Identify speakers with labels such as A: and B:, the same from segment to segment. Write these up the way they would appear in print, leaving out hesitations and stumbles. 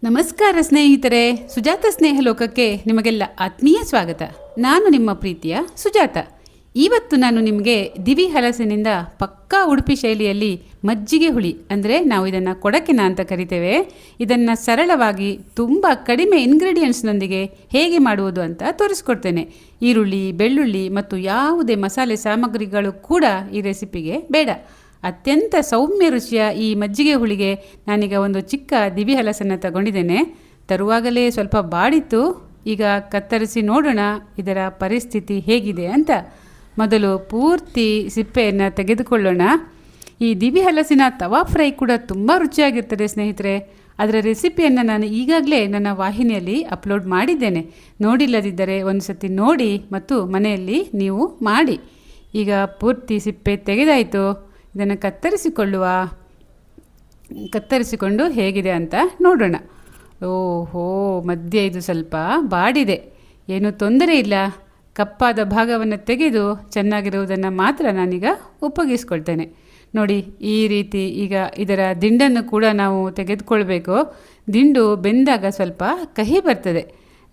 A: ನಮಸ್ಕಾರ ಸ್ನೇಹಿತರೆ, ಸುಜಾತ ಸ್ನೇಹ ಲೋಕಕ್ಕೆ ನಿಮಗೆಲ್ಲ ಆತ್ಮೀಯ ಸ್ವಾಗತ. ನಾನು ನಿಮ್ಮ ಪ್ರೀತಿಯ ಸುಜಾತ. ಇವತ್ತು ನಾನು ನಿಮಗೆ ದಿವಿ ಹಲಸಿನಿಂದ ಪಕ್ಕಾ ಉಡುಪಿ ಶೈಲಿಯಲ್ಲಿ ಮಜ್ಜಿಗೆ ಹುಳಿ, ಅಂದರೆ ನಾವು ಇದನ್ನು ಕೊಡಕೆನ ಅಂತ ಕರಿತೇವೆ, ಇದನ್ನು ಸರಳವಾಗಿ ತುಂಬ ಕಡಿಮೆ ಇಂಗ್ರೀಡಿಯೆಂಟ್ಸ್ನೊಂದಿಗೆ ಹೇಗೆ ಮಾಡುವುದು ಅಂತ ತೋರಿಸ್ಕೊಡ್ತೇನೆ. ಈರುಳ್ಳಿ, ಬೆಳ್ಳುಳ್ಳಿ ಮತ್ತು ಯಾವುದೇ ಮಸಾಲೆ ಸಾಮಗ್ರಿಗಳು ಕೂಡ ಈ ರೆಸಿಪಿಗೆ ಬೇಡ. ಅತ್ಯಂತ ಸೌಮ್ಯ ರುಚಿಯ ಈ ಮಜ್ಜಿಗೆ ಹುಳಿಗೆ ನಾನೀಗ ಒಂದು ಚಿಕ್ಕ ದಿವಿ ಹಲಸನ್ನು ತಗೊಂಡಿದ್ದೇನೆ. ತರುವಾಗಲೇ ಸ್ವಲ್ಪ ಬಾಡಿತ್ತು. ಈಗ ಕತ್ತರಿಸಿ ನೋಡೋಣ ಇದರ ಪರಿಸ್ಥಿತಿ ಹೇಗಿದೆ ಅಂತ. ಮೊದಲು ಪೂರ್ತಿ ಸಿಪ್ಪೆಯನ್ನು ತೆಗೆದುಕೊಳ್ಳೋಣ. ಈ ದಿವಿ ಹಲಸಿನ ತವಾ ಫ್ರೈ ಕೂಡ ತುಂಬ ರುಚಿಯಾಗಿರ್ತದೆ ಸ್ನೇಹಿತರೆ. ಅದರ ರೆಸಿಪಿಯನ್ನು ನಾನು ಈಗಾಗಲೇ ನನ್ನ ವಾಹಿನಿಯಲ್ಲಿ ಅಪ್ಲೋಡ್ ಮಾಡಿದ್ದೇನೆ. ನೋಡಿಲ್ಲದಿದ್ದರೆ ಒಂದು ಸತಿ ನೋಡಿ ಮತ್ತು ಮನೆಯಲ್ಲಿ ನೀವು ಮಾಡಿ. ಈಗ ಪೂರ್ತಿ ಸಿಪ್ಪೆ ತೆಗೆದಾಯಿತು. ಇದನ್ನು ಕತ್ತರಿಸಿಕೊಂಡು ಹೇಗಿದೆ ಅಂತ ನೋಡೋಣ. ಓಹೋ, ಮಧ್ಯೆ ಇದು ಸ್ವಲ್ಪ ಬಾಡಿದೆ. ಏನೂ ತೊಂದರೆ ಇಲ್ಲ. ಕಪ್ಪಾದ ಭಾಗವನ್ನು ತೆಗೆದು ಚೆನ್ನಾಗಿರುವುದನ್ನು ಮಾತ್ರ ನಾನೀಗ ಉಪಯೋಗಿಸ್ಕೊಳ್ತೇನೆ. ನೋಡಿ, ಈ ರೀತಿ ಈಗ ಇದರ ದಿಂಡನ್ನು ಕೂಡ ನಾವು ತೆಗೆದುಕೊಳ್ಬೇಕು. ದಿಂಡು ಬೆಂದಾಗ ಸ್ವಲ್ಪ ಕಹಿ ಬರ್ತದೆ.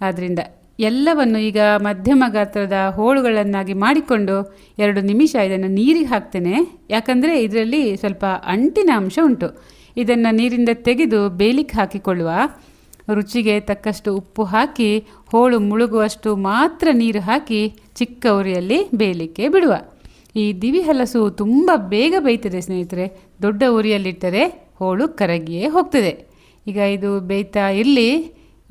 A: ಆದ್ದರಿಂದ ಎಲ್ಲವನ್ನು ಈಗ ಮಧ್ಯಮ ಗಾತ್ರದ ಹೋಳುಗಳನ್ನಾಗಿ ಮಾಡಿಕೊಂಡು 2 ನಿಮಿಷ ಇದನ್ನು ನೀರಿಗೆ ಹಾಕ್ತೇನೆ. ಯಾಕಂದರೆ ಇದರಲ್ಲಿ ಸ್ವಲ್ಪ ಅಂಟಿನ ಅಂಶ ಉಂಟು. ಇದನ್ನು ನೀರಿಂದ ತೆಗೆದು ಬೇಯಲಿಕ್ಕೆ ಹಾಕಿಕೊಳ್ಳುವ. ರುಚಿಗೆ ತಕ್ಕಷ್ಟು ಉಪ್ಪು ಹಾಕಿ ಹೋಳು ಮುಳುಗುವಷ್ಟು ಮಾತ್ರ ನೀರು ಹಾಕಿ ಚಿಕ್ಕ ಉರಿಯಲ್ಲಿ ಬೇಯಲಿಕ್ಕೆ ಬಿಡುವ. ಈ ದಿವಿ ಹಲಸು ತುಂಬ ಬೇಗ ಬೇಯ್ತದೆ ಸ್ನೇಹಿತರೆ. ದೊಡ್ಡ ಉರಿಯಲ್ಲಿಟ್ಟರೆ ಹೋಳು ಕರಗಿಯೇ ಹೋಗ್ತದೆ. ಈಗ ಇದು ಬೇಯ್ತಾ ಇರಲಿ.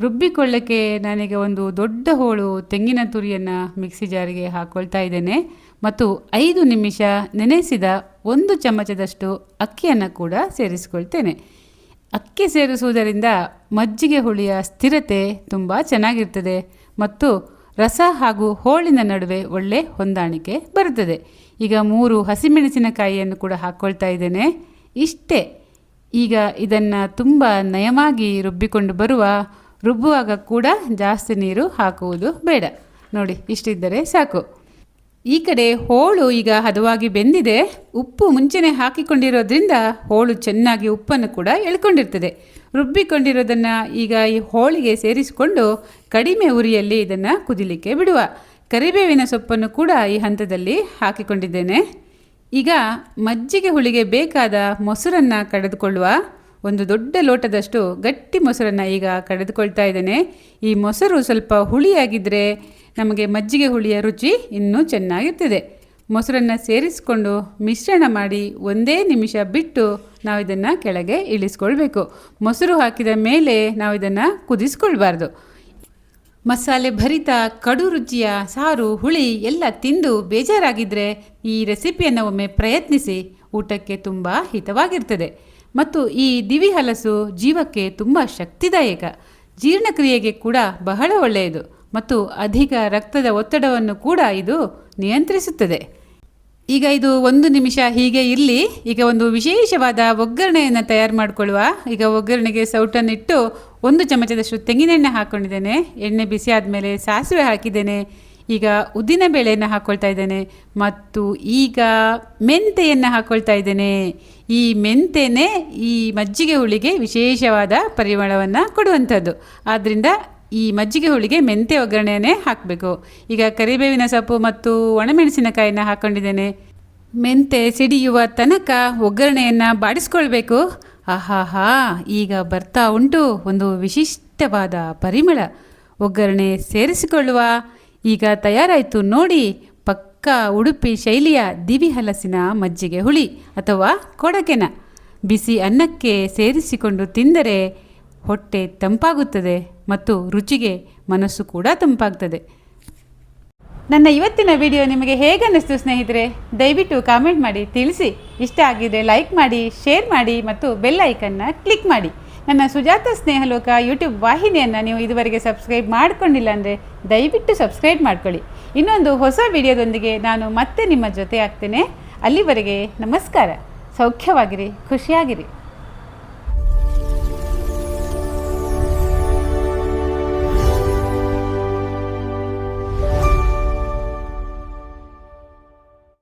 A: ರುಬ್ಬಿಕೊಳ್ಳಕ್ಕೆ ನಾನೀಗ ಒಂದು ದೊಡ್ಡ ಹೋಳು ತೆಂಗಿನ ತುರಿಯನ್ನು ಮಿಕ್ಸಿ ಜಾರಿಗೆ ಹಾಕ್ಕೊಳ್ತಾ ಇದ್ದೇನೆ ಮತ್ತು 5 ನಿಮಿಷ ನೆನೆಸಿದ 1 ಚಮಚದಷ್ಟು ಅಕ್ಕಿಯನ್ನು ಕೂಡ ಸೇರಿಸ್ಕೊಳ್ತೇನೆ. ಅಕ್ಕಿ ಸೇರಿಸುವುದರಿಂದ ಮಜ್ಜಿಗೆ ಹುಳಿಯ ಸ್ಥಿರತೆ ತುಂಬ ಚೆನ್ನಾಗಿರ್ತದೆ ಮತ್ತು ರಸ ಹಾಗೂ ಹೋಳಿನ ನಡುವೆ ಒಳ್ಳೆ ಹೊಂದಾಣಿಕೆ ಬರುತ್ತದೆ. ಈಗ 3 ಹಸಿಮೆಣಸಿನಕಾಯಿಯನ್ನು ಕೂಡ ಹಾಕ್ಕೊಳ್ತಾ ಇದ್ದೇನೆ. ಇಷ್ಟೇ. ಈಗ ಇದನ್ನು ತುಂಬ ನಯವಾಗಿ ರುಬ್ಬಿಕೊಂಡು ಬರುವ. ರುಬ್ಬುವಾಗ ಕೂಡ ಜಾಸ್ತಿ ನೀರು ಹಾಕುವುದು ಬೇಡ. ನೋಡಿ, ಇಷ್ಟಿದ್ದರೆ ಸಾಕು. ಈ ಕಡೆ ಹೋಳು ಈಗ ಹದವಾಗಿ ಬೆಂದಿದೆ. ಉಪ್ಪು ಮುಂಚೆನೇ ಹಾಕಿಕೊಂಡಿರೋದ್ರಿಂದ ಹೋಳು ಚೆನ್ನಾಗಿ ಉಪ್ಪನ್ನು ಕೂಡ ಎಳ್ಕೊಂಡಿರ್ತದೆ. ರುಬ್ಬಿಕೊಂಡಿರೋದನ್ನು ಈಗ ಈ ಹೋಳಿಗೆ ಸೇರಿಸಿಕೊಂಡು ಕಡಿಮೆ ಉರಿಯಲ್ಲಿ ಇದನ್ನು ಕುದಿಲಿಕ್ಕೆ ಬಿಡುವ. ಕರಿಬೇವಿನ ಸೊಪ್ಪನ್ನು ಕೂಡ ಈ ಹಂತದಲ್ಲಿ ಹಾಕಿಕೊಂಡಿದ್ದೇನೆ. ಈಗ ಮಜ್ಜಿಗೆ ಹುಳಿಗೆ ಬೇಕಾದ ಮೊಸರನ್ನು ಕಡೆದುಕೊಳ್ಳುವ. ಒಂದು ದೊಡ್ಡ ಲೋಟದಷ್ಟು ಗಟ್ಟಿ ಮೊಸರನ್ನು ಈಗ ಕಡೆದುಕೊಳ್ತಾ ಇದ್ದೇನೆ. ಈ ಮೊಸರು ಸ್ವಲ್ಪ ಹುಳಿಯಾಗಿದ್ದರೆ ನಮಗೆ ಮಜ್ಜಿಗೆ ಹುಳಿಯ ರುಚಿ ಇನ್ನೂ ಚೆನ್ನಾಗಿರ್ತದೆ. ಮೊಸರನ್ನು ಸೇರಿಸಿಕೊಂಡು ಮಿಶ್ರಣ ಮಾಡಿ 1 ನಿಮಿಷ ಬಿಟ್ಟು ನಾವು ಇದನ್ನು ಕೆಳಗೆ ಇಳಿಸ್ಕೊಳ್ಬೇಕು. ಮೊಸರು ಹಾಕಿದ ಮೇಲೆ ನಾವು ಇದನ್ನು ಕುದಿಸ್ಕೊಳ್ಬಾರ್ದು. ಮಸಾಲೆ ಭರಿತ ಕಡು ರುಚಿಯ ಸಾರು, ಹುಳಿ ಎಲ್ಲ ತಿಂದು ಬೇಜಾರಾಗಿದ್ದರೆ ಈ ರೆಸಿಪಿಯನ್ನು ಒಮ್ಮೆ ಪ್ರಯತ್ನಿಸಿ. ಊಟಕ್ಕೆ ತುಂಬ ಹಿತವಾಗಿರ್ತದೆ ಮತ್ತು ಈ ದಿವಿ ಹಲಸು ಜೀವಕ್ಕೆ ತುಂಬ ಶಕ್ತಿದಾಯಕ. ಜೀರ್ಣಕ್ರಿಯೆಗೆ ಕೂಡ ಬಹಳ ಒಳ್ಳೆಯದು ಮತ್ತು ಅಧಿಕ ರಕ್ತದ ಒತ್ತಡವನ್ನು ಕೂಡ ಇದು ನಿಯಂತ್ರಿಸುತ್ತದೆ. ಈಗ ಇದು 1 ನಿಮಿಷ ಹೀಗೆ ಇರಲಿ. ಈಗ ಒಂದು ವಿಶೇಷವಾದ ಒಗ್ಗರಣೆಯನ್ನು ತಯಾರು ಮಾಡಿಕೊಳ್ಳುವ. ಈಗ ಒಗ್ಗರಣೆಗೆ ಸೌಟನ್ನಿಟ್ಟು 1 ಚಮಚದಷ್ಟು ತೆಂಗಿನೆಣ್ಣೆ ಹಾಕ್ಕೊಂಡಿದ್ದೇನೆ. ಎಣ್ಣೆ ಬಿಸಿ ಆದಮೇಲೆ ಸಾಸಿವೆ ಹಾಕಿದ್ದೇನೆ. ಈಗ ಉದ್ದಿನ ಬೇಳೆಯನ್ನು ಹಾಕ್ಕೊಳ್ತಾ ಇದ್ದೇನೆ ಮತ್ತು ಈಗ ಮೆಂತೆಯನ್ನು ಹಾಕ್ಕೊಳ್ತಾ ಇದ್ದೇನೆ. ಈ ಮೆಂತೆನೇ ಈ ಮಜ್ಜಿಗೆ ಹುಳಿಗೆ ವಿಶೇಷವಾದ ಪರಿಮಳವನ್ನು ಕೊಡುವಂಥದ್ದು. ಆದ್ದರಿಂದ ಈ ಮಜ್ಜಿಗೆ ಹುಳಿಗೆ ಮೆಂತೆ ಒಗ್ಗರಣೆಯನ್ನೇ ಹಾಕಬೇಕು. ಈಗ ಕರಿಬೇವಿನ ಸೊಪ್ಪು ಮತ್ತು ಒಣಮೆಣಸಿನಕಾಯಿನ ಹಾಕ್ಕೊಂಡಿದ್ದೇನೆ. ಮೆಂತೆ ಸಿಡಿಯುವ ತನಕ ಒಗ್ಗರಣೆಯನ್ನು ಬಾಡಿಸ್ಕೊಳ್ಬೇಕು. ಆಹಾಹಾ, ಈಗ ಬರ್ತಾ ಉಂಟು ಒಂದು ವಿಶಿಷ್ಟವಾದ ಪರಿಮಳ. ಒಗ್ಗರಣೆ ಸೇರಿಸಿಕೊಳ್ಳುವ. ಈಗ ತಯಾರಾಯಿತು ನೋಡಿ, ಪಕ್ಕಾ ಉಡುಪಿ ಶೈಲಿಯ ದಿವಿ ಹಲಸಿನ ಮಜ್ಜಿಗೆ ಹುಳಿ ಅಥವಾ ಕೊಡಕೆನ. ಬಿಸಿ ಅನ್ನಕ್ಕೆ ಸೇರಿಸಿಕೊಂಡು ತಿಂದರೆ ಹೊಟ್ಟೆ ತಂಪಾಗುತ್ತದೆ ಮತ್ತು ರುಚಿಗೆ ಮನಸ್ಸು ಕೂಡ ತಂಪಾಗ್ತದೆ. ನನ್ನ ಇವತ್ತಿನ ವಿಡಿಯೋ ನಿಮಗೆ ಹೇಗೆ ಅನ್ನಿಸ್ತು ಸ್ನೇಹಿತರೆ? ದಯವಿಟ್ಟು ಕಾಮೆಂಟ್ ಮಾಡಿ ತಿಳಿಸಿ. ಇಷ್ಟ ಆಗಿದ್ರೆ ಲೈಕ್ ಮಾಡಿ, ಶೇರ್ ಮಾಡಿ ಮತ್ತು ಬೆಲ್ ಐಕನ್ನ ಕ್ಲಿಕ್ ಮಾಡಿ. ನನ್ನ ಸುಜಾತ ಸ್ನೇಹಲೋಕ ಯೂಟ್ಯೂಬ್ ವಾಹಿನಿಯನ್ನು ನೀವು ಇದುವರೆಗೆ ಸಬ್ಸ್ಕ್ರೈಬ್ ಮಾಡಿಕೊಂಡಿಲ್ಲ ಅಂದರೆ ದಯವಿಟ್ಟು ಸಬ್ಸ್ಕ್ರೈಬ್ ಮಾಡ್ಕೊಳ್ಳಿ. ಇನ್ನೊಂದು ಹೊಸ ವಿಡಿಯೋದೊಂದಿಗೆ ನಾನು ಮತ್ತೆ ನಿಮ್ಮ ಜೊತೆ ಆಗ್ತೇನೆ. ಅಲ್ಲಿವರೆಗೆ ನಮಸ್ಕಾರ. ಸೌಖ್ಯವಾಗಿರಿ, ಖುಷಿಯಾಗಿರಿ.